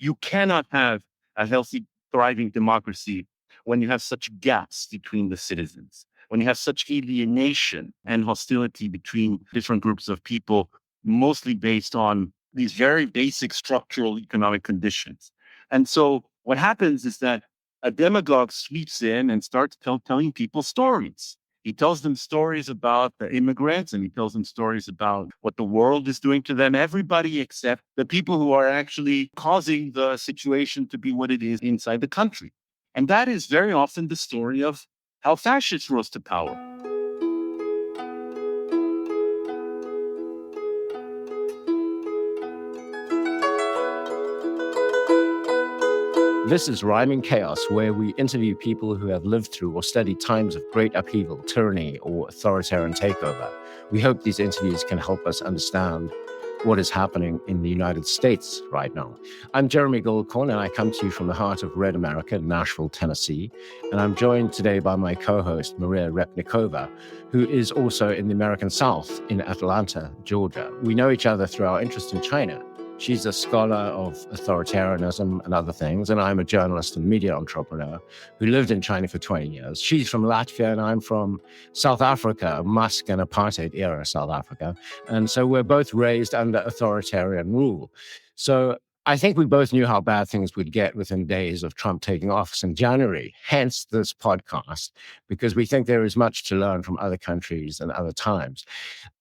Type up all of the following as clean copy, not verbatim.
You cannot have a healthy, thriving democracy when you have such gaps between the citizens, when you have such alienation and hostility between different groups of people, mostly based on these very basic structural economic conditions. And so what happens is that a demagogue sweeps in and starts telling people stories. He tells them stories about the immigrants, and he tells them stories about what the world is doing to them, everybody except the people who are actually causing the situation to be what it is inside the country. And that is very often the story of how fascists rose to power. This is Rhyming Chaos, where we interview people who have lived through or studied times of great upheaval, tyranny, or authoritarian takeover. We hope these interviews can help us understand what is happening in the United States right now. I'm Jeremy Goldkorn, and I come to you from the heart of Red America, Nashville, Tennessee. And I'm joined today by my co-host, Maria Repnikova, who is also in the American South in Atlanta, Georgia. We know each other through our interest in China. She's a scholar of authoritarianism and other things, and I'm a journalist and media entrepreneur who lived in China for 20 years. She's from Latvia, and I'm from South Africa, Musk and apartheid era South Africa. And so we're both raised under authoritarian rule. So I think we both knew how bad things would get within days of Trump taking office in January, hence this podcast, because we think there is much to learn from other countries and other times.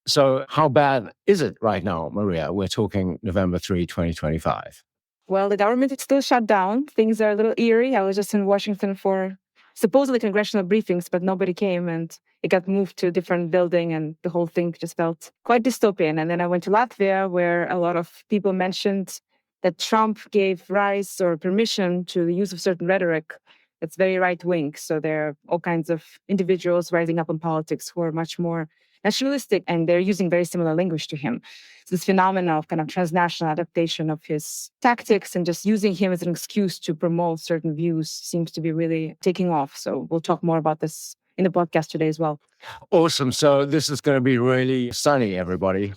So how bad is it right now, Maria? We're talking November 3, 2025. Well, the government is still shut down. Things are a little eerie. I was just in Washington for supposedly congressional briefings, but nobody came, and it got moved to a different building, and the whole thing just felt quite dystopian. And then I went to Latvia, where a lot of people mentioned that Trump gave rise or permission to the use of certain rhetoric that's very right-wing. So there are all kinds of individuals rising up in politics who are much more nationalistic, and they're using very similar language to him. So this phenomenon of kind of transnational adaptation of his tactics and just using him as an excuse to promote certain views seems to be really taking off. So we'll talk more about this in the podcast today as well. Awesome. So this is going to be really sunny, everybody.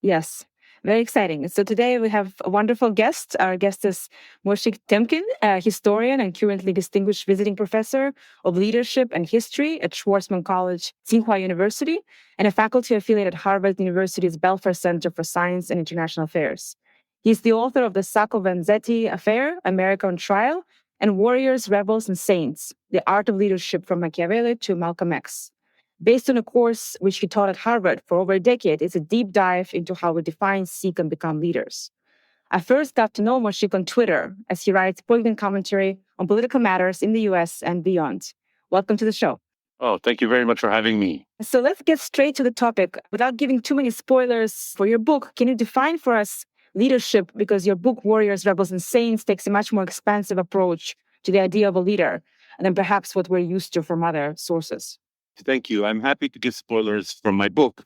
Yes. Very exciting. So today we have a wonderful guest. Our guest is Moshik Temkin, a historian and currently distinguished visiting professor of leadership and history at Schwarzman College, Tsinghua University, and a faculty affiliate at Harvard University's Belfer Center for Science and International Affairs. He's the author of the Sacco-Vanzetti Affair, America on Trial, and Warriors, Rebels, and Saints, The Art of Leadership from Machiavelli to Malcolm X. Based on a course which he taught at Harvard for over a decade, it's a deep dive into how we define, seek, and become leaders. I first got to know Moshik on Twitter as he writes poignant commentary on political matters in the US and beyond. Welcome to the show. Oh, thank you very much for having me. So let's get straight to the topic. Without giving too many spoilers for your book, can you define for us leadership? Because your book, Warriors, Rebels, and Saints, takes a much more expansive approach to the idea of a leader than perhaps what we're used to from other sources. Thank you. I'm happy to give spoilers from my book.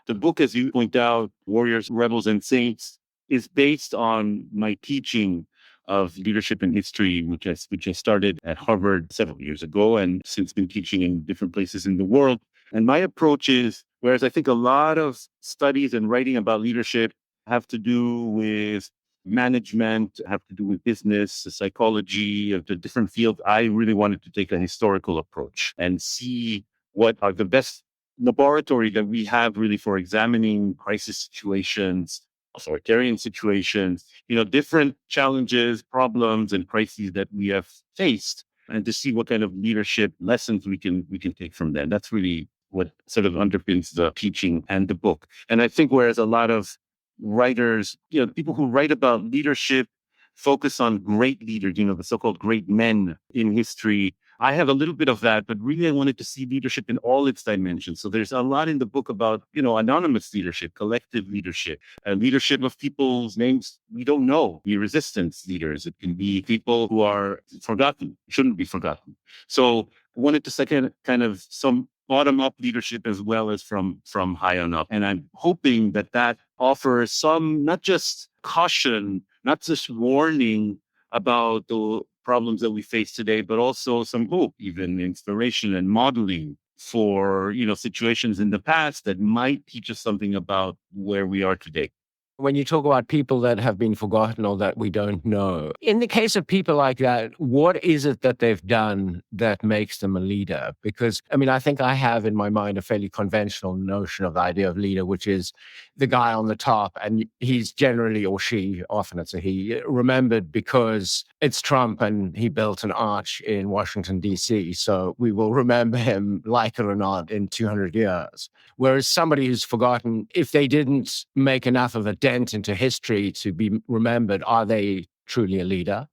The book, as you point out, Warriors, Rebels, and Saints, is based on my teaching of leadership and history, which I started at Harvard several years ago and since been teaching in different places in the world. And my approach is, whereas I think a lot of studies and writing about leadership have to do with management, have to do with business, psychology, of the different fields, I really wanted to take a historical approach and see what are the best laboratory that we have really for examining crisis situations, authoritarian situations, different challenges, problems, and crises that we have faced, and to see what kind of leadership lessons we can take from them. That's really what sort of underpins the teaching and the book. And I think whereas a lot of writers, people who write about leadership focus on great leaders, the so-called great men in history, I have a little bit of that, but really I wanted to see leadership in all its dimensions. So there's a lot in the book about, anonymous leadership, collective leadership, leadership of people's names we don't know, be resistance leaders. It can be people who are forgotten, shouldn't be forgotten. So I wanted to second kind of some bottom-up leadership as well as from high on up. And I'm hoping that offers some, not just caution, not just warning about the problems that we face today, but also some hope, even inspiration and modeling for, situations in the past that might teach us something about where we are today. When you talk about people that have been forgotten or that we don't know, in the case of people like that, what is it that they've done that makes them a leader? Because, I mean, I think I have in my mind a fairly conventional notion of the idea of leader, which is the guy on the top, and he's generally, or she, often it's a he, remembered because it's Trump and he built an arch in Washington, D.C. So we will remember him, like it or not, in 200 years. Whereas somebody who's forgotten, if they didn't make enough of a dent into history to be remembered, are they truly a leader?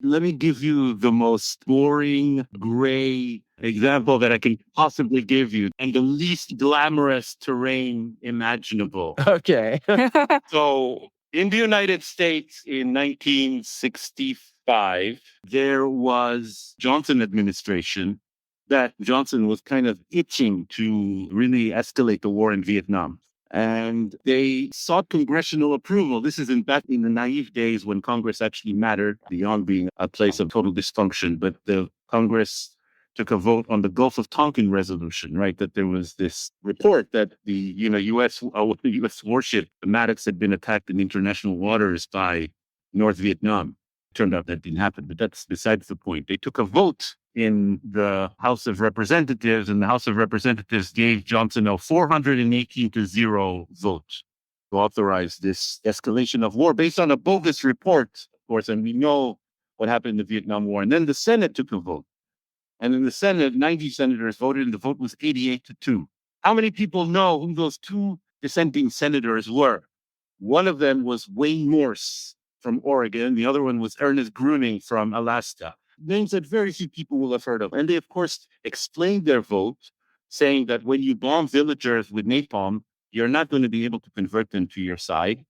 Let me give you the most boring, gray example that I can possibly give you, and the least glamorous terrain imaginable. Okay. So, in the United States in 1965, there was Johnson administration that Johnson was kind of itching to really escalate the war in Vietnam. And they sought congressional approval. This is back in the naive days when Congress actually mattered beyond being a place of total dysfunction. But the Congress took a vote on the Gulf of Tonkin Resolution, right? That there was this report that the U.S. warship, the Maddox, had been attacked in international waters by North Vietnam. Turned out that didn't happen, but that's besides the point. They took a vote in the House of Representatives, and the House of Representatives gave Johnson a 418-0 vote to authorize this escalation of war based on a bogus report, of course, and we know what happened in the Vietnam War. And then the Senate took a vote. And in the Senate, 90 senators voted, and the vote was 88-2. How many people know who those two dissenting senators were? One of them was Wayne Morse from Oregon. The other one was Ernest Gruening from Alaska. Names that very few people will have heard of. And they, of course, explained their vote, saying that when you bomb villagers with napalm, you're not going to be able to convert them to your side,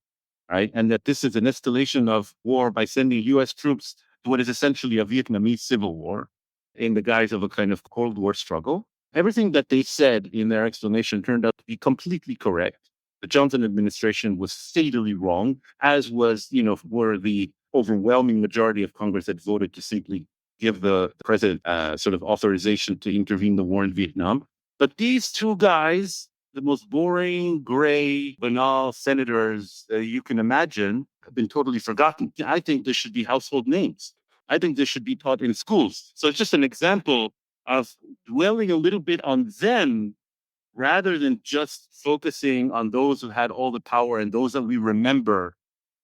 right? And that this is an escalation of war by sending U.S. troops to what is essentially a Vietnamese civil war in the guise of a kind of Cold War struggle. Everything that they said in their explanation turned out to be completely correct. The Johnson administration was fatally wrong, as were the overwhelming majority of Congress that voted to simply give the president sort of authorization to intervene in the war in Vietnam. But these two guys, the most boring, gray, banal senators you can imagine, have been totally forgotten. I think they should be household names. I think they should be taught in schools. So it's just an example of dwelling a little bit on them rather than just focusing on those who had all the power and those that we remember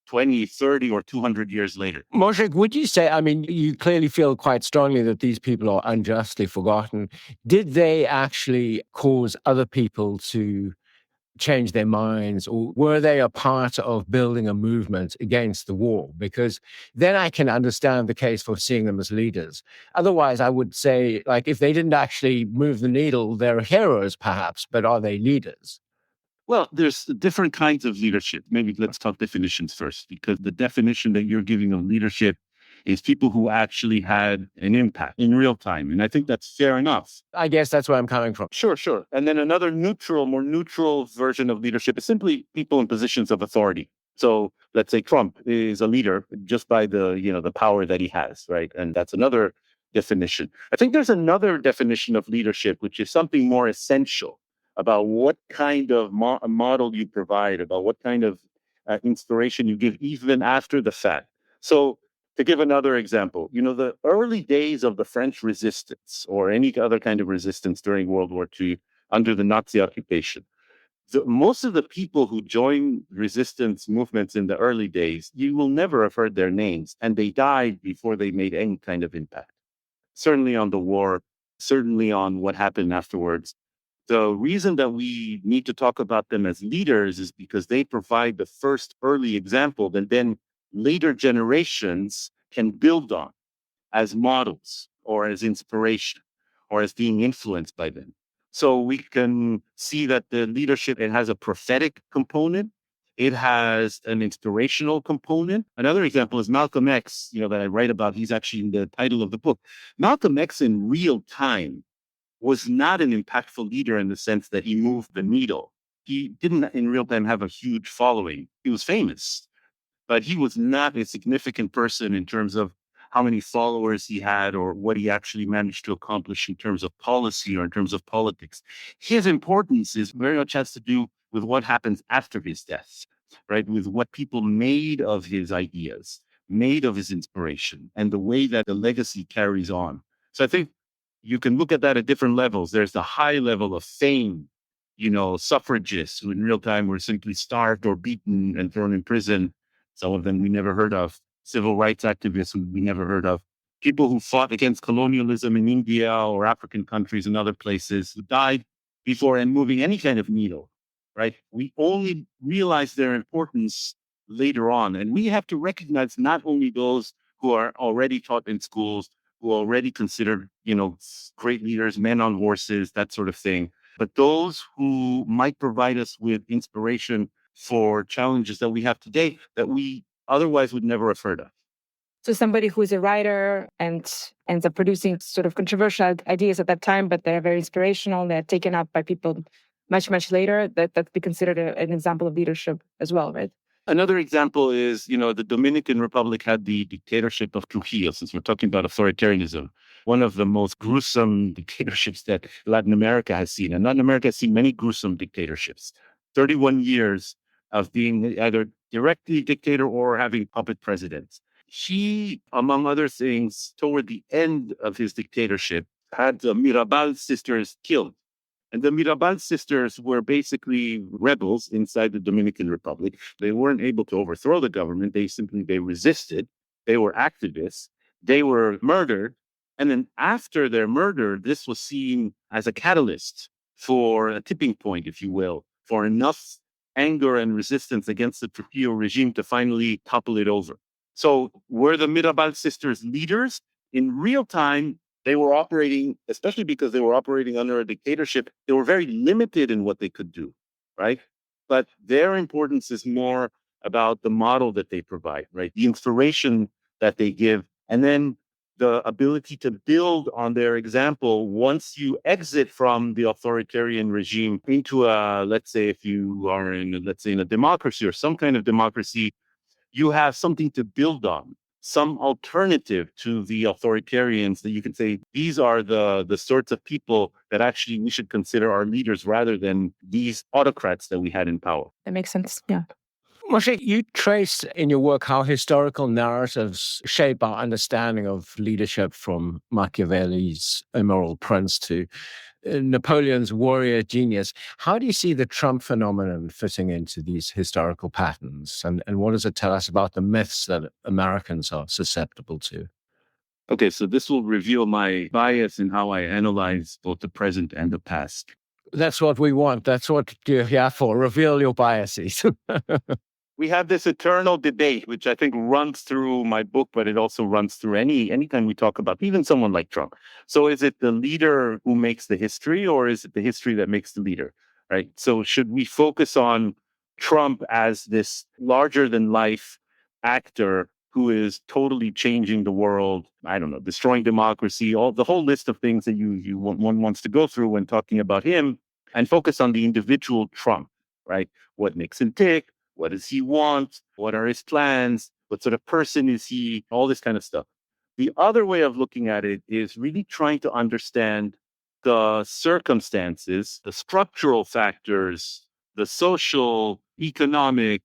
20, 30, or 200 years later. Moshik, would you say, I mean, you clearly feel quite strongly that these people are unjustly forgotten. Did they actually cause other people to change their minds, or were they a part of building a movement against the war? Because then I can understand the case for seeing them as leaders. Otherwise, I would say, like, if they didn't actually move the needle, they're heroes perhaps, but are they leaders? Well, there's different kinds of leadership. Maybe let's talk definitions first, because the definition that you're giving of leadership is people who actually had an impact in real time. And I think that's fair enough. I guess that's where I'm coming from. Sure. And then another more neutral version of leadership is simply people in positions of authority. So let's say Trump is a leader just by the power that he has, right? And that's another definition. I think there's another definition of leadership, which is something more essential about what kind of model you provide, about what kind of inspiration you give even after the fact. So to give another example, the early days of the French resistance or any other kind of resistance during World War II under the Nazi occupation, most of the people who joined resistance movements in the early days, you will never have heard their names, and they died before they made any kind of impact. Certainly on the war, certainly on what happened afterwards. The reason that we need to talk about them as leaders is because they provide the first early example that then later generations can build on as models or as inspiration or as being influenced by them. So we can see that the leadership, it has a prophetic component. It has an inspirational component. Another example is Malcolm X, that I write about. He's actually in the title of the book. Malcolm X in real time was not an impactful leader in the sense that he moved the needle. He didn't in real time have a huge following. He was famous, but he was not a significant person in terms of how many followers he had or what he actually managed to accomplish in terms of policy or in terms of politics. His importance is very much has to do with what happens after his death. right? With what people made of his ideas, made of his inspiration, and the way that the legacy carries on. So I think you can look at that at different levels. There's the high level of fame, suffragists who in real time were simply starved or beaten and thrown in prison. Some of them we never heard of. Civil rights activists who we never heard of. People who fought against colonialism in India or African countries and other places who died before and moving any kind of needle, right? We only realize their importance later on. And we have to recognize not only those who are already taught in schools, who are already considered, great leaders, men on horses, that sort of thing, but those who might provide us with inspiration for challenges that we have today that we otherwise would never have heard of. So somebody who is a writer and ends up producing sort of controversial ideas at that time, but they're very inspirational, they're taken up by people much, much later, that'd be considered an example of leadership as well, right? Another example is, the Dominican Republic had the dictatorship of Trujillo, since we're talking about authoritarianism, one of the most gruesome dictatorships that Latin America has seen. And Latin America has seen many gruesome dictatorships. 31 years of being either directly dictator or having puppet presidents. He, among other things, toward the end of his dictatorship, had the Mirabal sisters killed. And the Mirabal sisters were basically rebels inside the Dominican Republic. They weren't able to overthrow the government. They resisted. They were activists. They were murdered. And then after their murder, this was seen as a catalyst for a tipping point, if you will, for enough anger and resistance against the Trujillo regime to finally topple it over. So were the Mirabal sisters leaders? In real time, they were operating, especially because they were operating under a dictatorship, they were very limited in what they could do, right? But their importance is more about the model that they provide, right? The inspiration that they give, and then the ability to build on their example once you exit from the authoritarian regime into let's say if you are in a democracy or some kind of democracy, you have something to build on, some alternative to the authoritarians that you can say, these are the sorts of people that actually we should consider our leaders rather than these autocrats that we had in power. That makes sense. Yeah. Moshik, you trace in your work how historical narratives shape our understanding of leadership, from Machiavelli's immoral prince to Napoleon's warrior genius. How do you see the Trump phenomenon fitting into these historical patterns? And what does it tell us about the myths that Americans are susceptible to? Okay, so this will reveal my bias in how I analyze both the present and the past. That's what we want. That's what you're here for. Reveal your biases. We have this eternal debate, which I think runs through my book, but it also runs through anytime we talk about even someone like Trump. So is it the leader who makes the history, or is it the history that makes the leader, right? So should we focus on Trump as this larger than life actor who is totally changing the world, I don't know, destroying democracy, all the whole list of things that one wants to go through when talking about him, and focus on the individual Trump, right? What makes him tick? What does he want? What are his plans? What sort of person is he? All this kind of stuff. The other way of looking at it is really trying to understand the circumstances, the structural factors, the social, economic,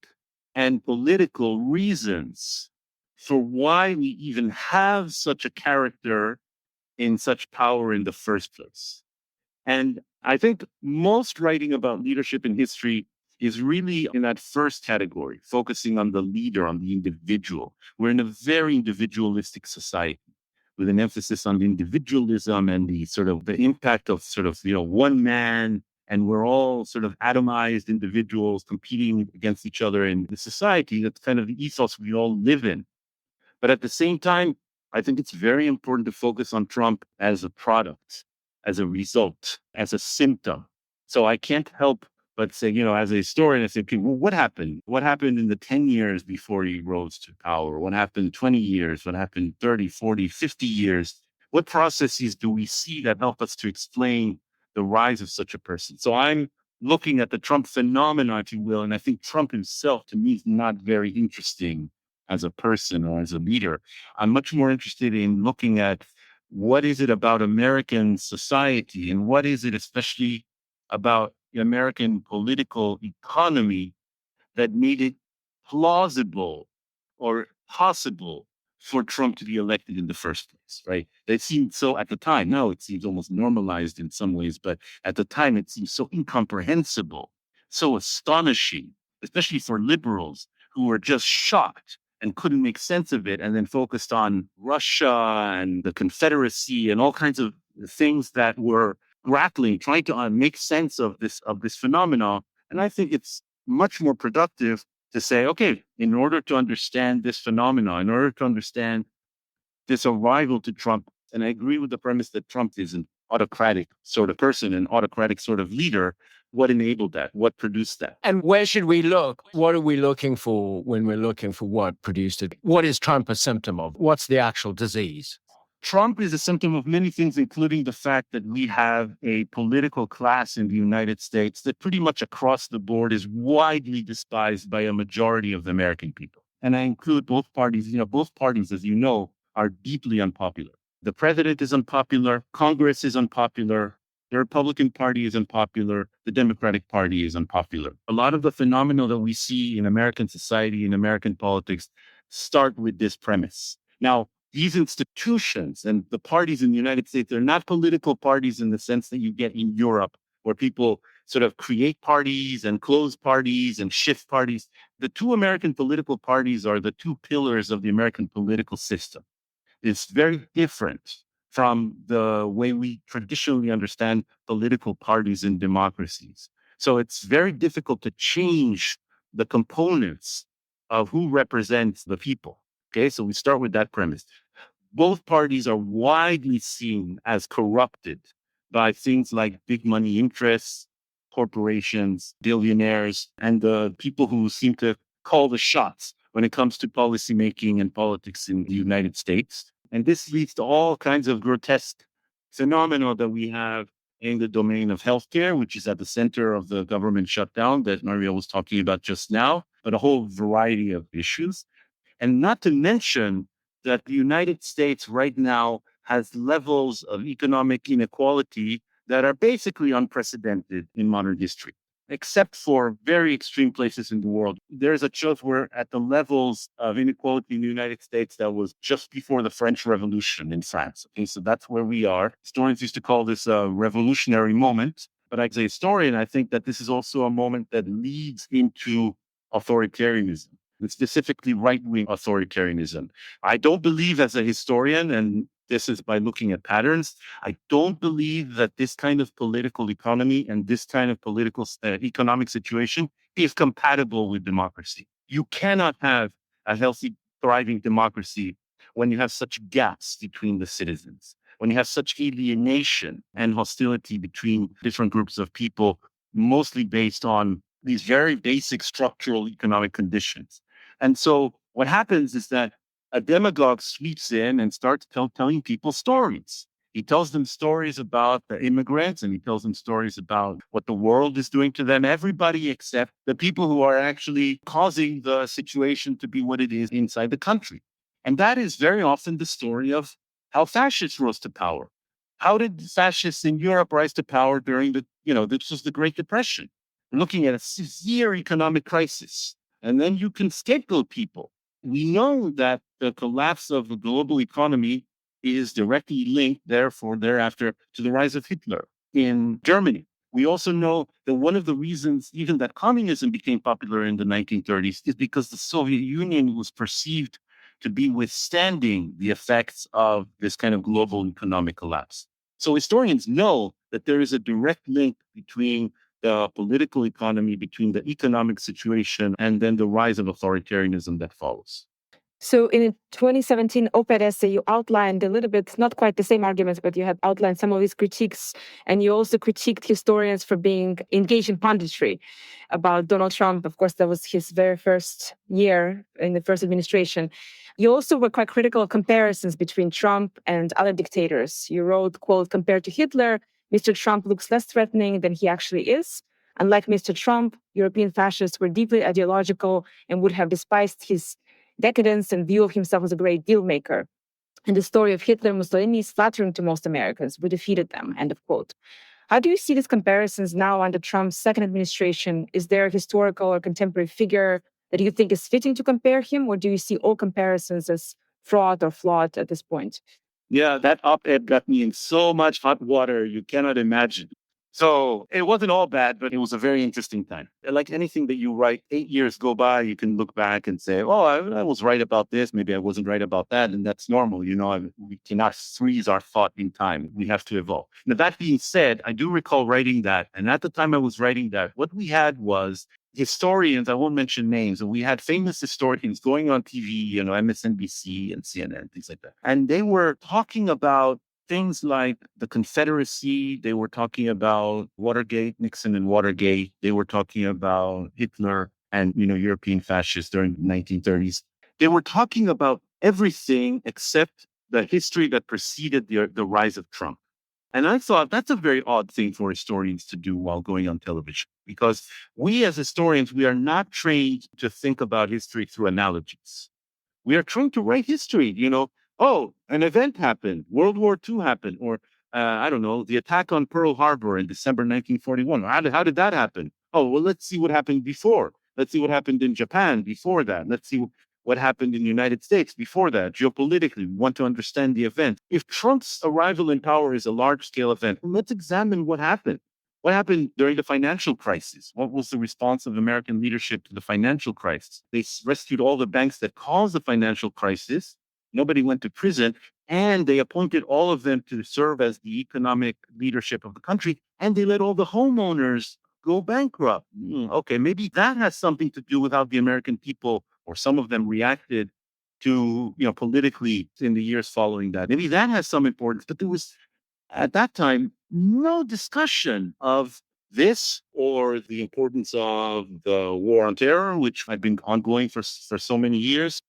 and political reasons for why we even have such a character in such power in the first place. And I think most writing about leadership in history is really in that first category, focusing on the leader, on the individual. We're in a very individualistic society with an emphasis on individualism and the impact of one man. And we're all sort of atomized individuals competing against each other in the society. That's kind of the ethos we all live in. But at the same time, I think it's very important to focus on Trump as a product, as a result, as a symptom. So I can't help but say, as a historian, I say, okay, well, what happened? What happened in the 10 years before he rose to power? What happened 20 years? What happened 30, 40, 50 years? What processes do we see that help us to explain the rise of such a person? So I'm looking at the Trump phenomenon, if you will, and I think Trump himself, to me, is not very interesting as a person or as a leader. I'm much more interested in looking at what is it about American society, and what is it especially about the American political economy that made it plausible or possible for Trump to be elected in the first place, right? It seemed so at the time. Now it seems almost normalized in some ways, but at the time it seemed so incomprehensible, so astonishing, especially for liberals who were just shocked and couldn't make sense of it, and then focused on Russia and the Confederacy and all kinds of things that were grappling, trying to make sense of this phenomenon. And I think it's much more productive to say, okay, in order to understand this phenomenon, in order to understand this arrival to Trump, and I agree with the premise that Trump is an autocratic sort of person, an autocratic sort of leader. What enabled that? What produced that? And where should we look? What are we looking for when we're looking for what produced it? What is Trump a symptom of? What's the actual disease? Trump is a symptom of many things, including the fact that we have a political class in the United States that pretty much across the board is widely despised by a majority of the American people. And I include both parties. Both parties, as you know, are deeply unpopular. The president is unpopular. Congress is unpopular. The Republican Party is unpopular. The Democratic Party is unpopular. A lot of the phenomena that we see in American society, in American politics, start with this premise. Now, these institutions and the parties in the United States, they're not political parties in the sense that you get in Europe, where people sort of create parties and close parties and shift parties. The two American political parties are the two pillars of the American political system. It's very different from the way we traditionally understand political parties in democracies. So it's very difficult to change the components of who represents the people. Okay, so we start with that premise. Both parties are widely seen as corrupted by things like big money interests, corporations, billionaires, and the people who seem to call the shots when it comes to policymaking and politics in the United States. And this leads to all kinds of grotesque phenomena that we have in the domain of healthcare, which is at the center of the government shutdown that Maria was talking about just now, but a whole variety of issues. And not to mention that the United States right now has levels of economic inequality that are basically unprecedented in modern history, except for very extreme places in the world. There's a chart where at the levels of inequality in the United States that was just before the French Revolution in France. Okay, so that's where we are. Historians used to call this a revolutionary moment. But as a historian, I think that this is also a moment that leads into authoritarianism, and specifically right-wing authoritarianism. I don't believe as a historian, and this is by looking at patterns, I don't believe that this kind of political economy and this kind of political economic situation is compatible with democracy. You cannot have a healthy, thriving democracy when you have such gaps between the citizens, when you have such alienation and hostility between different groups of people, mostly based on these very basic structural economic conditions. And so what happens is that a demagogue sweeps in and starts telling people stories. He tells them stories about the immigrants, and he tells them stories about what the world is doing to them, everybody except the people who are actually causing the situation to be what it is inside the country. And that is very often the story of how fascists rose to power. How did fascists in Europe rise to power during this was the Great Depression? We're looking at a severe economic crisis. And then you can scapegoat people. We know that the collapse of the global economy is directly linked, therefore, thereafter, to the rise of Hitler in Germany. We also know that one of the reasons even that communism became popular in the 1930s is because the Soviet Union was perceived to be withstanding the effects of this kind of global economic collapse. So historians know that there is a direct link between the political economy, between the economic situation, and then the rise of authoritarianism that follows. So in a 2017 op-ed essay, you outlined a little bit, not quite the same arguments, but you had outlined some of these critiques. And you also critiqued historians for being engaged in punditry about Donald Trump. Of course, that was his very first year in the first administration. You also were quite critical of comparisons between Trump and other dictators. You wrote, quote, "Compared to Hitler, Mr. Trump looks less threatening than he actually is. Unlike Mr. Trump, European fascists were deeply ideological and would have despised his decadence and view of himself as a great deal maker. And the story of Hitler and Mussolini is flattering to most Americans. We defeated them," end of quote. How do you see these comparisons now under Trump's second administration? Is there a historical or contemporary figure that you think is fitting to compare him, or do you see all comparisons as fraught or flawed at this point? Yeah, that op-ed got me in so much hot water you cannot imagine. So it wasn't all bad, but it was a very interesting time. Like anything that you write, 8 years go by, you can look back and say, oh, I was right about this. Maybe I wasn't right about that. And that's normal. We cannot freeze our thought in time. We have to evolve. Now, that being said, I do recall writing that. And at the time I was writing that, what we had was historians, I won't mention names, and we had famous historians going on TV, MSNBC and CNN, things like that. And they were talking about things like the Confederacy. They were talking about Watergate, Nixon and Watergate. They were talking about Hitler and, European fascists during the 1930s. They were talking about everything except the history that preceded the rise of Trump. And I thought that's a very odd thing for historians to do while going on television, because we as historians, we are not trained to think about history through analogies. We are trying to write history, oh, an event happened, World War II happened, or I don't know, the attack on Pearl Harbor in December 1941. How did that happen? Oh, well, let's see what happened before. Let's see what happened in Japan before that. Let's see what happened in the United States before that. Geopolitically, we want to understand the event. If Trump's arrival in power is a large-scale event, let's examine what happened. What happened during the financial crisis? What was the response of American leadership to the financial crisis? They rescued all the banks that caused the financial crisis. Nobody went to prison, and they appointed all of them to serve as the economic leadership of the country, and they let all the homeowners go bankrupt. Okay, maybe that has something to do with how the American people, or some of them, reacted to, politically in the years following that. Maybe that has some importance, but there was, at that time, no discussion of this or the importance of the war on terror, which had been ongoing for so many years,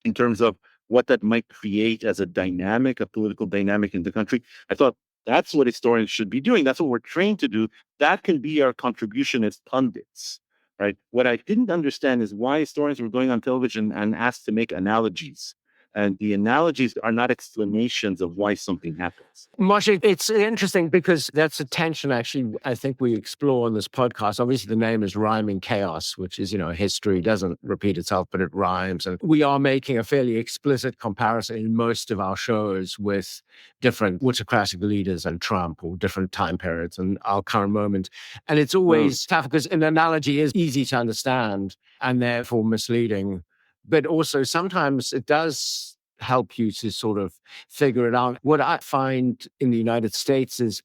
in terms of what that might create as a political dynamic in the country. I thought that's what historians should be doing. That's what we're trained to do. That can be our contribution as pundits, right? What I didn't understand is why historians were going on television and asked to make analogies. And the analogies are not explanations of why something happens. Moshik, it's interesting because that's a tension, actually, I think we explore on this podcast. Obviously, the name is Rhyming Chaos, which is, history doesn't repeat itself, but it rhymes. And we are making a fairly explicit comparison in most of our shows with different autocratic leaders and Trump, or different time periods and our current moment. And it's always tough because an analogy is easy to understand and therefore misleading. But also sometimes it does help you to sort of figure it out. What I find in the United States is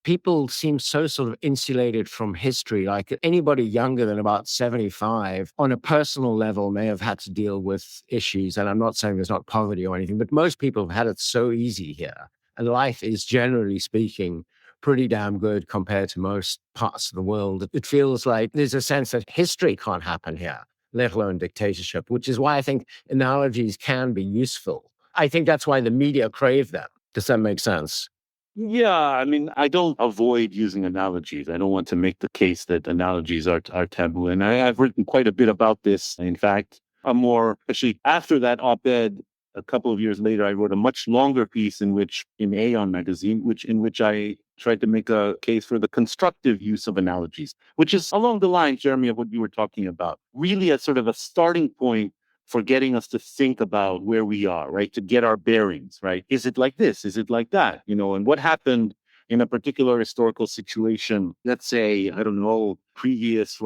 people seem so sort of insulated from history. Like anybody younger than about 75 on a personal level may have had to deal with issues. And I'm not saying there's not poverty or anything, but most people have had it so easy here. And life is, generally speaking, pretty damn good compared to most parts of the world. It feels like there's a sense that history can't happen here, let alone dictatorship, which is why I think analogies can be useful. I think that's why the media crave them. Does that make sense? Yeah, I mean, I don't avoid using analogies. I don't want to make the case that analogies are taboo. And I've written quite a bit about this. In fact, especially after that op-ed, a couple of years later, I wrote a much longer piece in Aeon magazine, in which I tried to make a case for the constructive use of analogies, which is along the lines, Jeremy, of what you were talking about. Really a sort of a starting point for getting us to think about where we are, right? To get our bearings, right? Is it like this? Is it like that? And what happened in a particular historical situation? Let's say, I don't know, previous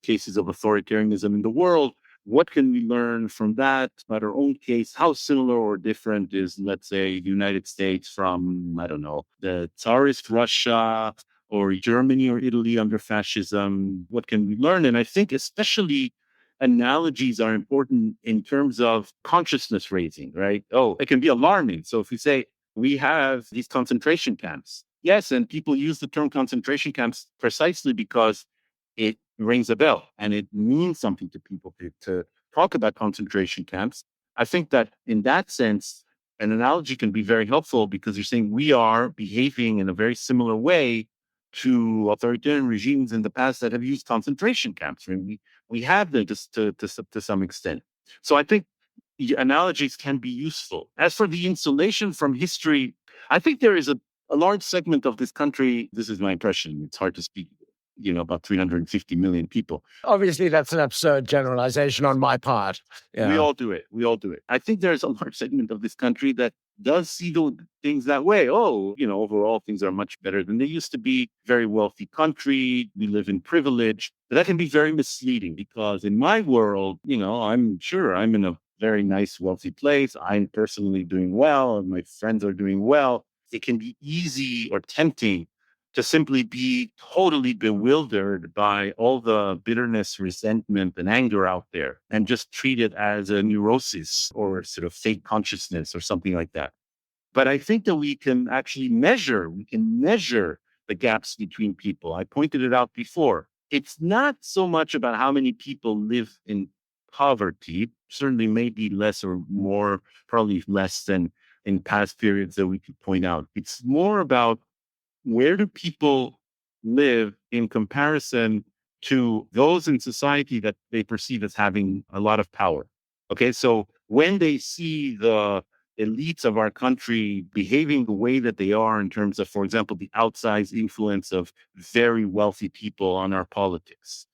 cases of authoritarianism in the world. What can we learn from that about our own case? How similar or different is, let's say, the United States from, I don't know, the Tsarist Russia or Germany or Italy under fascism? What can we learn? And I think especially analogies are important in terms of consciousness raising, right? Oh, it can be alarming. So if we say we have these concentration camps, yes, and people use the term concentration camps precisely because it rings a bell and it means something to people to talk about concentration camps. I think that in that sense, an analogy can be very helpful because you're saying we are behaving in a very similar way to authoritarian regimes in the past that have used concentration camps. I mean, we have them to some extent. So I think the analogies can be useful. As for the insulation from history, I think there is a a large segment of this country, this is my impression, it's hard to speak, about 350 million people. Obviously, that's an absurd generalization on my part. Yeah. We all do it. We all do it. I think there's a large segment of this country that does see the things that way. Oh, overall things are much better than they used to be. Very wealthy country. We live in privilege. But that can be very misleading because in my world, I'm sure I'm in a very nice, wealthy place. I'm personally doing well, and my friends are doing well. It can be easy or tempting to simply be totally bewildered by all the bitterness, resentment, and anger out there and just treat it as a neurosis or sort of fake consciousness or something like that. But I think that we can measure the gaps between people. I pointed it out before. It's not so much about how many people live in poverty, certainly maybe less or more, probably less than in past periods that we could point out. It's more about where do people live in comparison to those in society that they perceive as having a lot of power? Okay, so when they see the elites of our country behaving the way that they are in terms of, for example, the outsized influence of very wealthy people on our politics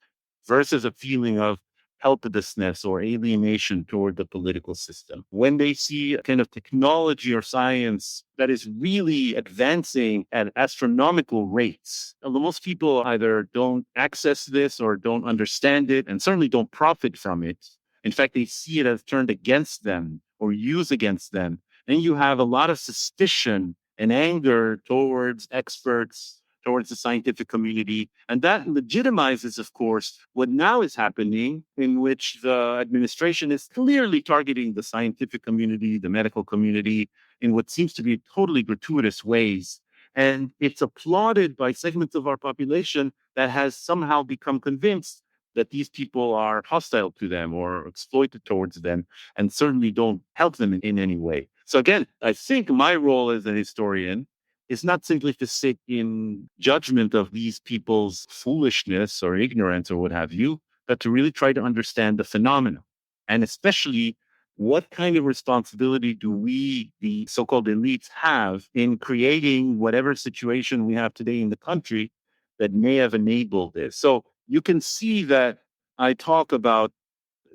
versus a feeling of helplessness or alienation toward the political system. When they see a kind of technology or science that is really advancing at astronomical rates, most people either don't access this or don't understand it and certainly don't profit from it. In fact, they see it as turned against them or used against them. Then you have a lot of suspicion and anger towards experts, towards the scientific community. And that legitimizes, of course, what now is happening, in which the administration is clearly targeting the scientific community, the medical community, in what seems to be totally gratuitous ways. And it's applauded by segments of our population that has somehow become convinced that these people are hostile to them or exploited towards them and certainly don't help them in any way. So again, I think my role as a historian is not simply to sit in judgment of these people's foolishness or ignorance or what have you, but to really try to understand the phenomena. And especially, what kind of responsibility do we, the so-called elites, have in creating whatever situation we have today in the country that may have enabled this? So you can see that I talk about,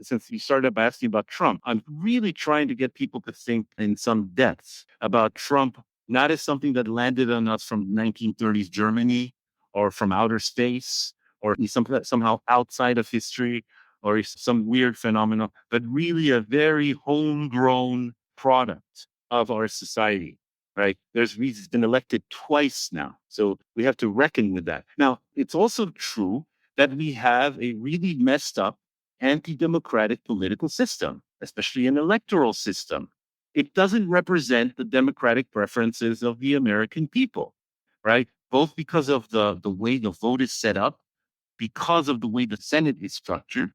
since you started by asking about Trump, I'm really trying to get people to think in some depth about Trump, not as something that landed on us from 1930s Germany or from outer space or something that somehow outside of history or some weird phenomenon, but really a very homegrown product of our society. Right? He's been elected twice now. So we have to reckon with that. Now, it's also true that we have a really messed up anti-democratic political system, especially an electoral system. It doesn't represent the democratic preferences of the American people, right? Both because of the way the vote is set up, because of the way the Senate is structured,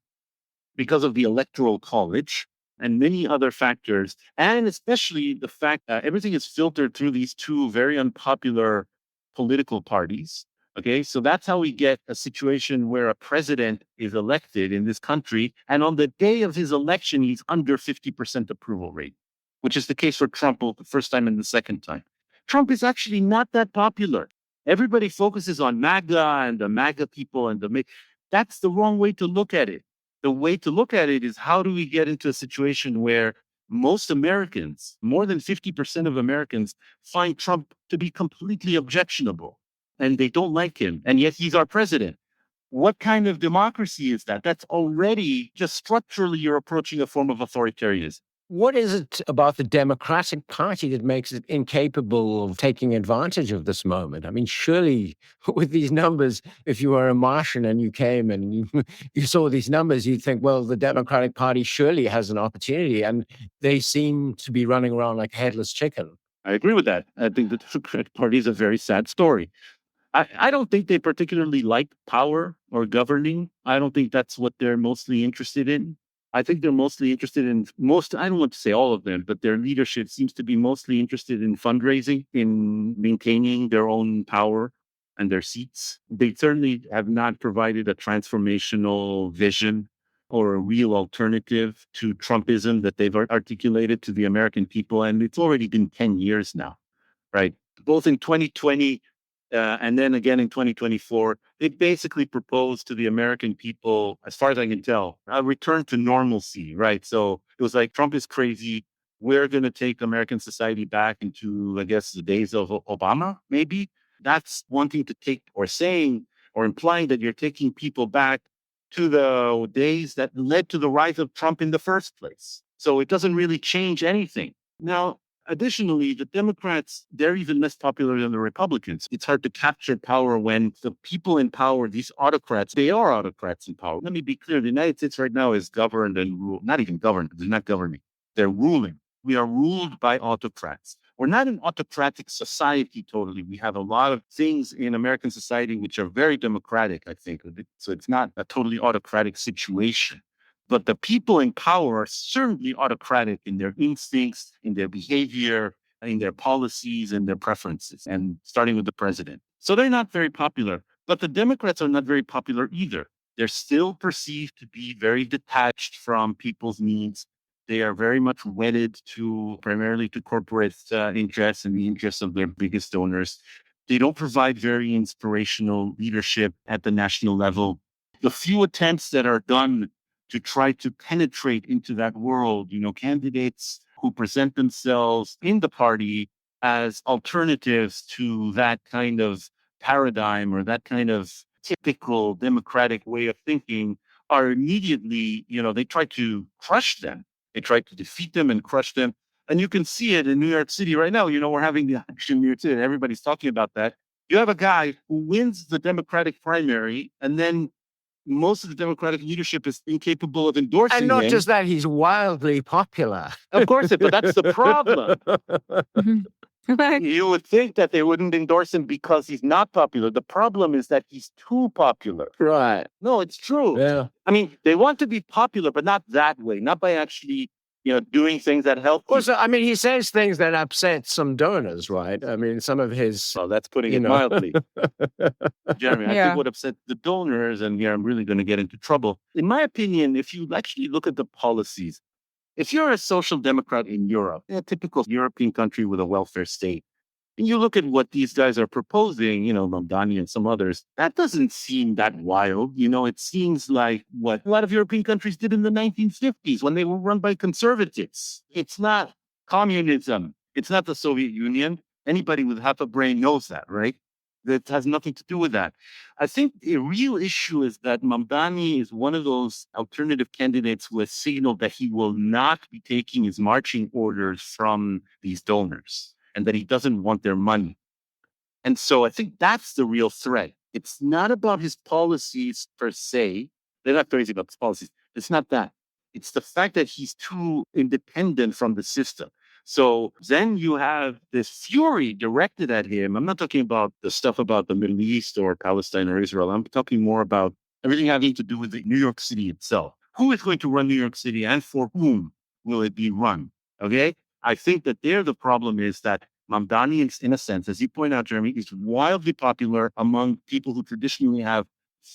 because of the electoral college, and many other factors, and especially the fact that everything is filtered through these two very unpopular political parties. Okay, so that's how we get a situation where a president is elected in this country, and on the day of his election, he's under 50% approval rate, which is the case for Trump both the first time and the second time. Trump is actually not that popular. Everybody focuses on MAGA and the MAGA people that's the wrong way to look at it. The way to look at it is, how do we get into a situation where most Americans, more than 50% of Americans, find Trump to be completely objectionable and they don't like him, and yet he's our president? What kind of democracy is that? That's already just structurally, you're approaching a form of authoritarianism. What is it about the Democratic Party that makes it incapable of taking advantage of this moment? I mean, surely with these numbers, if you were a Martian and you came and you saw these numbers, you'd think, well, the Democratic Party surely has an opportunity, and they seem to be running around like a headless chicken. I agree with that. I think the Democratic Party is a very sad story. I don't think they particularly like power or governing. I don't think that's what they're mostly interested in. I think they're mostly interested in I don't want to say all of them, but their leadership seems to be mostly interested in fundraising, in maintaining their own power and their seats. They certainly have not provided a transformational vision or a real alternative to Trumpism that they've articulated to the American people. And it's already been 10 years now, right? both in 2020 and then again in 2024, they basically proposed to the American people, as far as I can tell, a return to normalcy, right? So it was like, Trump is crazy. We're going to take American society back into, I guess, the days of Obama, maybe. That's wanting to take or saying or implying that you're taking people back to the days that led to the rise of Trump in the first place. So it doesn't really change anything. Now, additionally, the Democrats, they're even less popular than the Republicans. It's hard to capture power when the people in power, these autocrats, they are autocrats in power. Let me be clear. The United States right now is governed and ruled, not even governed, they're not governing. They're ruling. We are ruled by autocrats. We're not an autocratic society totally. We have a lot of things in American society which are very democratic, I think. So it's not a totally autocratic situation. But the people in power are certainly autocratic in their instincts, in their behavior, in their policies, and their preferences, and starting with the president. So they're not very popular. But the Democrats are not very popular either. They're still perceived to be very detached from people's needs. They are very much wedded to primarily to corporate interests and the interests of their biggest donors. They don't provide very inspirational leadership at the national level. The few attempts that are done to try to penetrate into that world, candidates who present themselves in the party as alternatives to that kind of paradigm or that kind of typical democratic way of thinking are immediately, they try to crush them. They try to defeat them and crush them. And you can see it in New York City right now. We're having the election in New York City. Everybody's talking about that. You have a guy who wins the Democratic primary, and then most of the Democratic leadership is incapable of endorsing him. And not just that, he's wildly popular. Of course, but that's the problem. Mhm. You would think that they wouldn't endorse him because he's not popular. The problem is that he's too popular. Right. No, it's true. Yeah. I mean, they want to be popular, but not that way, not by actually, doing things that help. Also, I mean, he says things that upset some donors, right? I mean, some of his... Well, that's putting it mildly. Jeremy, I Yeah. think what upset the donors, and here I'm really going to get into trouble. In my opinion, if you actually look at the policies, if you're a social democrat in Europe, a typical European country with a welfare state, and you look at what these guys are proposing, Mamdani and some others, that doesn't seem that wild. It seems like what a lot of European countries did in the 1950s when they were run by conservatives. It's not communism. It's not the Soviet Union. Anybody with half a brain knows that, right? That has nothing to do with that. I think the real issue is that Mamdani is one of those alternative candidates who has signaled that he will not be taking his marching orders from these donors and that he doesn't want their money. And so I think that's the real threat. It's not about his policies per se. They're not crazy about his policies. It's not that. It's the fact that he's too independent from the system. So then you have this fury directed at him. I'm not talking about the stuff about the Middle East or Palestine or Israel. I'm talking more about everything having to do with the New York City itself. Who is going to run New York City and for whom will it be run? Okay. I think that there the problem is that Mamdani is, in a sense, as you point out, Jeremy, is wildly popular among people who traditionally have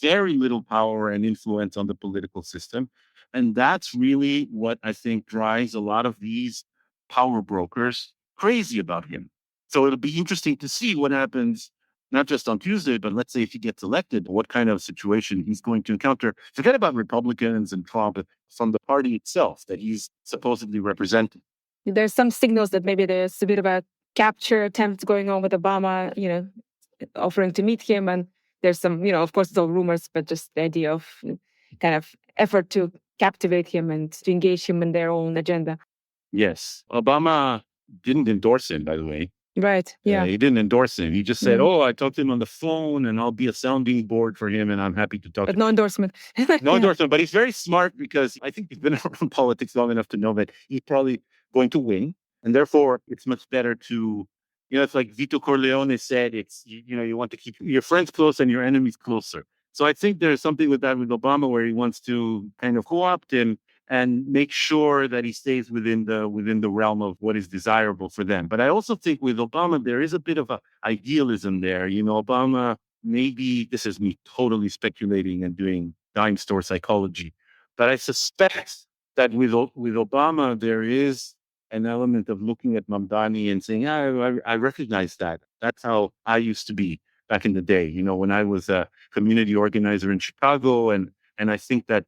very little power and influence on the political system. And that's really what I think drives a lot of these power brokers crazy about him. So it'll be interesting to see what happens, not just on Tuesday, but let's say if he gets elected, what kind of situation he's going to encounter. Forget about Republicans and Trump, from the party itself that he's supposedly representing. There's some signals that maybe there's a bit of a capture attempt going on with Obama, offering to meet him. And there's some, of course, it's all rumors, but just the idea of kind of effort to captivate him and to engage him in their own agenda. Yes. Obama didn't endorse him, by the way. Right. Yeah. He didn't endorse him. He just said, I talked to him on the phone and I'll be a sounding board for him and I'm happy to talk But to him. no endorsement. No endorsement, but he's very smart because I think he's been around politics long enough to know that he's probably going to win. And therefore, it's much better to, it's like Vito Corleone said, it's, you want to keep your friends close and your enemies closer. So I think there's something with that with Obama where he wants to kind of co-opt him and make sure that he stays within the realm of what is desirable for them. But I also think with Obama, there is a bit of a idealism there. Obama, maybe this is me totally speculating and doing dime store psychology, but I suspect that with Obama, there is an element of looking at Mamdani and saying, I recognize that. That's how I used to be back in the day, when I was a community organizer in Chicago. And I think that,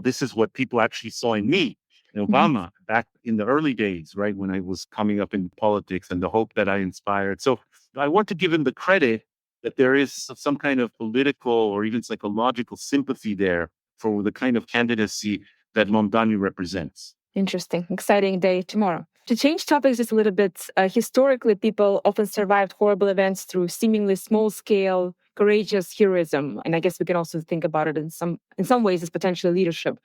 this is what people actually saw in me, in Obama, back in the early days, right, when I was coming up in politics, and the hope that I inspired. So I want to give him the credit that there is some kind of political or even psychological sympathy there for the kind of candidacy that Mamdani represents. Interesting. Exciting day tomorrow. To change topics just a little bit, historically, people often survived horrible events through seemingly small-scale, courageous heroism. And I guess we can also think about it in some ways as potential leadership.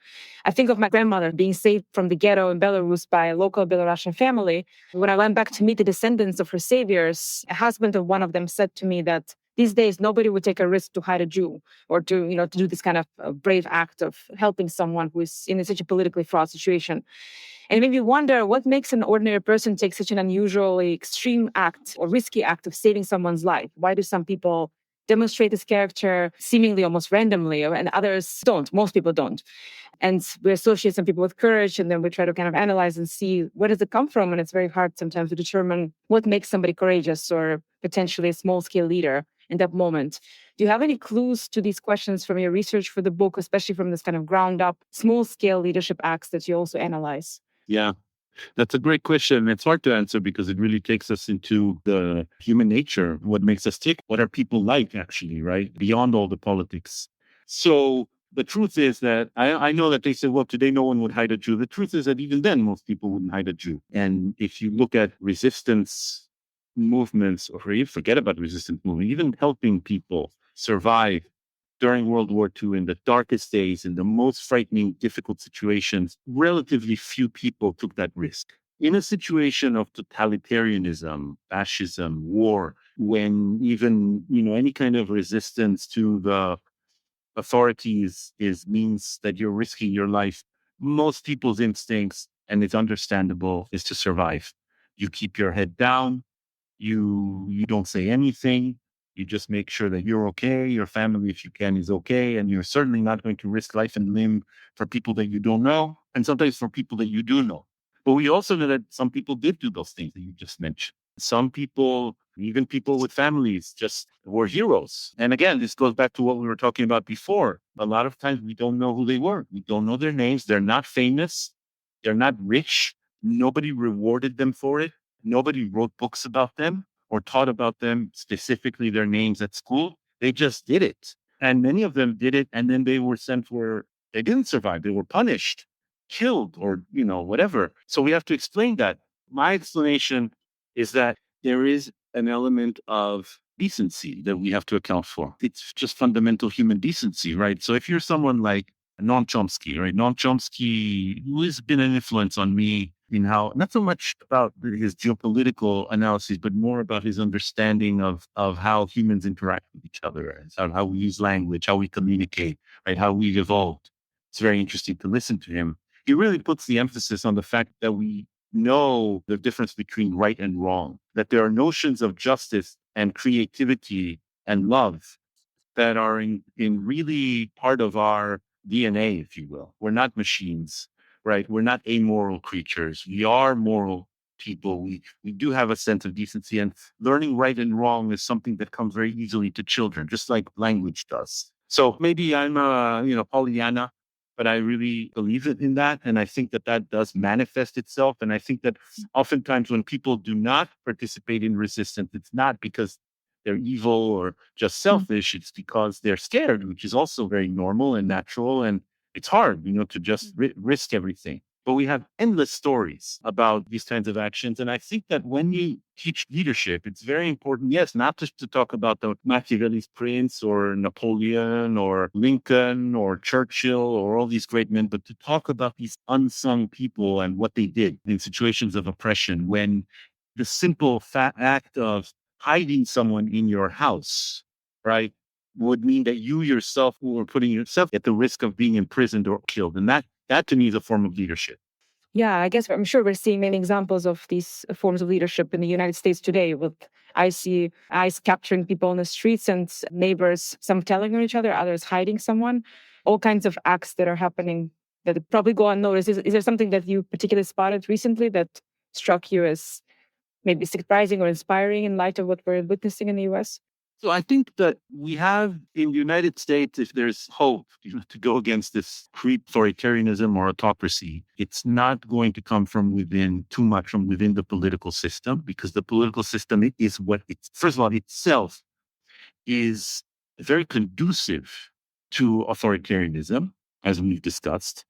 I think of my grandmother being saved from the ghetto in Belarus by a local Belarusian family. When I went back to meet the descendants of her saviors, a husband of one of them said to me that these days, nobody would take a risk to hide a Jew or to do this kind of brave act of helping someone who is in such a politically fraught situation. And it made me wonder what makes an ordinary person take such an unusually extreme act or risky act of saving someone's life. Why do some people demonstrate this character seemingly almost randomly and others don't? Most people don't. And we associate some people with courage, and then we try to kind of analyze and see where does it come from. And it's very hard sometimes to determine what makes somebody courageous or potentially a small-scale leader in that moment. Do you have any clues to these questions from your research for the book, especially from this kind of ground-up, small-scale leadership acts that you also analyze? Yeah, that's a great question. It's hard to answer because it really takes us into the human nature, what makes us tick, what are people like, actually, right? Beyond all the politics. So the truth is that I know that they said, well, today no one would hide a Jew. The truth is that even then, most people wouldn't hide a Jew. And if you look at resistance movements, or you forget about resistance movement, even helping people survive during World War II in the darkest days, in the most frightening, difficult situations, relatively few people took that risk. In a situation of totalitarianism, fascism, war, when even, any kind of resistance to the authorities means that you're risking your life, most people's instincts, and it's understandable, is to survive. You keep your head down. You don't say anything. You just make sure that you're okay. Your family, if you can, is okay. And you're certainly not going to risk life and limb for people that you don't know, and sometimes for people that you do know. But we also know that some people did do those things that you just mentioned. Some people, even people with families, just were heroes. And again, this goes back to what we were talking about before. A lot of times we don't know who they were. We don't know their names. They're not famous. They're not rich. Nobody rewarded them for it. Nobody wrote books about them or taught about them, specifically their names at school. They just did it. And many of them did it. And then they were they didn't survive. They were punished, killed, or, whatever. So we have to explain that. My explanation is that there is an element of decency that we have to account for. It's just fundamental human decency, right? So if you're someone like Noam Chomsky, right? Noam Chomsky, who has been an influence on me in how, not so much about his geopolitical analyses, but more about his understanding of how humans interact with each other, and how we use language, how we communicate, right? How we evolved. It's very interesting to listen to him. He really puts the emphasis on the fact that we know the difference between right and wrong, that there are notions of justice and creativity and love that are in really part of our DNA, if you will. We're not machines, right? We're not amoral creatures. We are moral people. We do have a sense of decency, and learning right and wrong is something that comes very easily to children, just like language does. So maybe I'm Pollyanna, but I really believe in that. And I think that does manifest itself. And I think that oftentimes when people do not participate in resistance, it's not because they're evil or just selfish. It's because they're scared, which is also very normal and natural. And it's hard, to just risk everything. But we have endless stories about these kinds of actions. And I think that when you teach leadership, it's very important, yes, not just to talk about the Machiavelli's prince or Napoleon or Lincoln or Churchill or all these great men, but to talk about these unsung people and what they did in situations of oppression, when the simple act of hiding someone in your house, right, would mean that you yourself were putting yourself at the risk of being imprisoned or killed. And that to me is a form of leadership. Yeah, I guess I'm sure we're seeing many examples of these forms of leadership in the United States today, with ICE capturing people on the streets and neighbors, some telling on each other, others hiding someone, all kinds of acts that are happening that probably go unnoticed. Is there something that you particularly spotted recently that struck you as maybe surprising or inspiring in light of what we're witnessing in the US? So I think that we have in the United States, if there's hope to go against this creep authoritarianism or autocracy, it's not going to come from within too much from within the political system, because the political system is what it's, first of all, itself is very conducive to authoritarianism, as we've discussed,